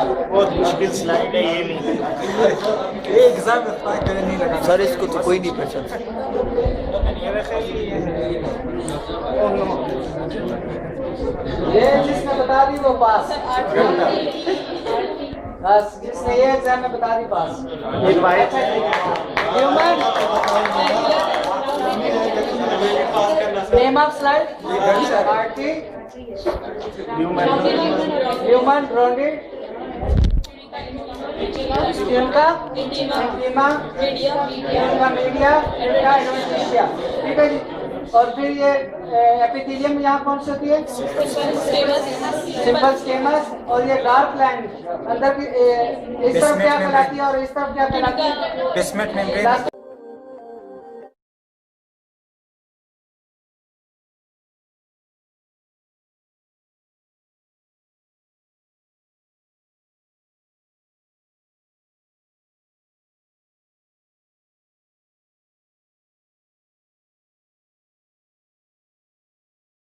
बहुत मुश्किल स्लाइड है ये भी। ये एग्जाम में नहीं लगा सर इसको तो कोई नहीं पहचान ये जिसने बता दी वो पास। बस जिसने ये एग्जाम में बता दी पास। एक bike name of slide RT human ब्रोंडिड इनका इंटीमा मीडिया एडवेंटिशिया। ठीक है जी। और फिर ये एपिथेलियम यहाँ कौन सी होती है? सिंपल स्केमस। और ये डार्क लाइन अंदर की इस तरफ क्या कहलाती है और इस तरफ क्या कहलाती है? Basement membrane.